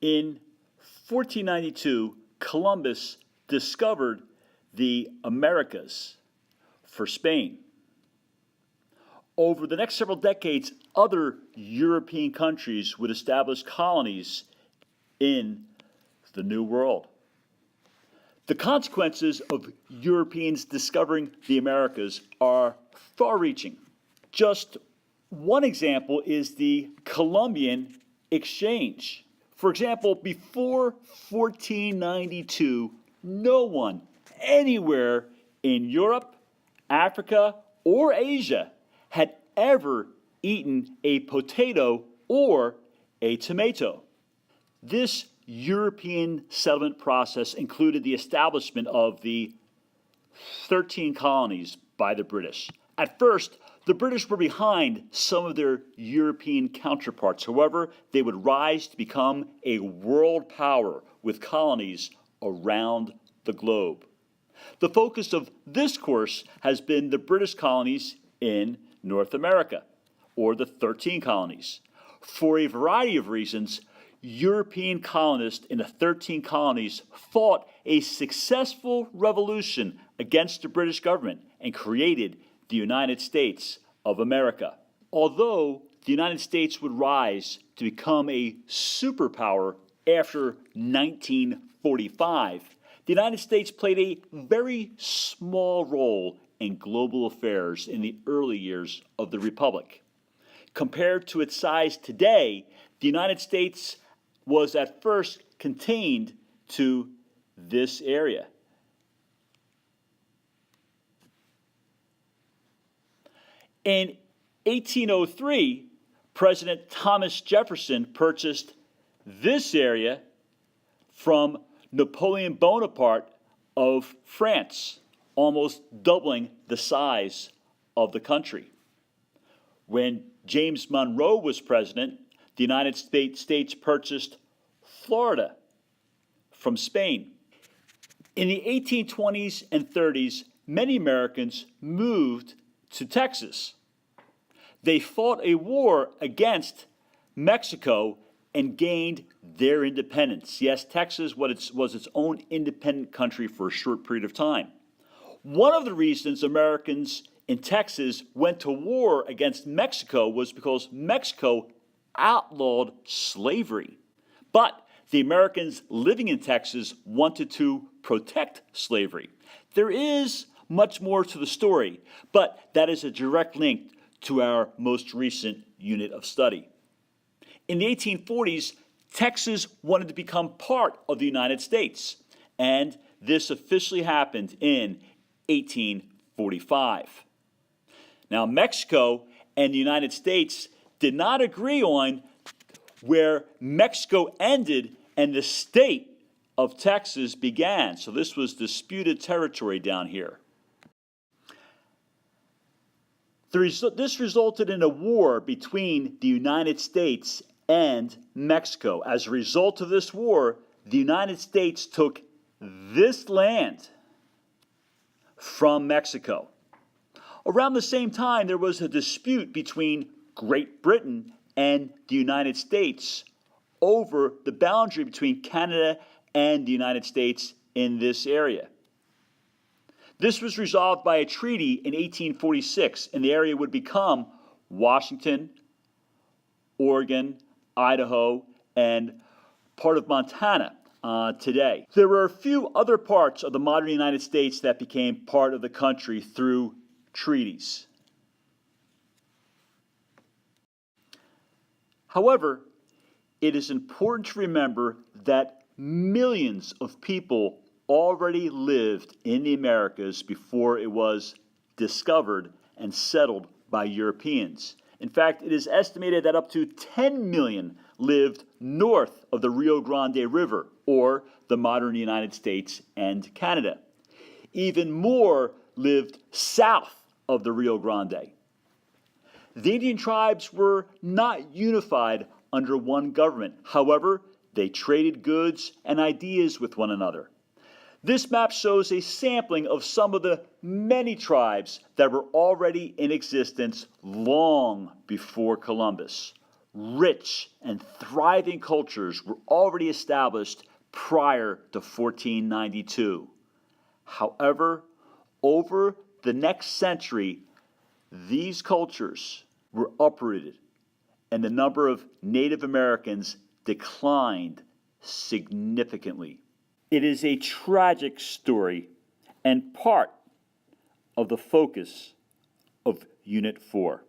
In 1492, Columbus discovered the Americas for Spain. Over the next several decades, other European countries would establish colonies in the New World. The consequences of Europeans discovering the Americas are far-reaching. Just one example is the Columbian Exchange. For example, before 1492, no one anywhere in Europe, Africa, or Asia had ever eaten a potato or a tomato. This European settlement process included the establishment of the 13 colonies by the British. At first, the British were behind some of their European counterparts. However, they would rise to become a world power with colonies around the globe. The focus of this course has been the British colonies in North America, or the 13 colonies. For a variety of reasons, European colonists in the 13 colonies fought a successful revolution against the British government and created the United States of America. Although the United States would rise to become a superpower after 1945, the United States played a very small role in global affairs in the early years of the Republic. Compared to its size today, the United States was at first contained to this area. In 1803, President Thomas Jefferson purchased this area from Napoleon Bonaparte of France, almost doubling the size of the country. When James Monroe was president, the United States purchased Florida from Spain. In the 1820s and 30s, many Americans moved to Texas. They fought a war against Mexico and gained their independence. Yes, Texas was its own independent country for a short period of time. One of the reasons Americans in Texas went to war against Mexico was because Mexico outlawed slavery. But the Americans living in Texas wanted to protect slavery. There is much more to the story, but that is a direct link to our most recent unit of study. In the 1840s, Texas wanted to become part of the United States, and this officially happened in 1845. Now, Mexico and the United States did not agree on where Mexico ended and the state of Texas began. So this was disputed territory down here. This resulted in a war between the United States and Mexico. As a result of this war, the United States took this land from Mexico. Around the same time, there was a dispute between Great Britain and the United States over the boundary between Canada and the United States in this area. This was resolved by a treaty in 1846, and the area would become Washington, Oregon, Idaho, and part of Montana today. There were a few other parts of the modern United States that became part of the country through treaties. However, it is important to remember that millions of people already lived in the Americas before it was discovered and settled by Europeans. In fact, it is estimated that up to 10 million lived north of the Rio Grande River, or the modern United States and Canada. Even more lived south of the Rio Grande. The Indian tribes were not unified under one government. However, they traded goods and ideas with one another. This map shows a sampling of some of the many tribes that were already in existence long before Columbus. rich and thriving cultures were already established prior to 1492. However, over the next century, these cultures were uprooted and the number of Native Americans declined significantly. It is a tragic story and part of the focus of Unit 4.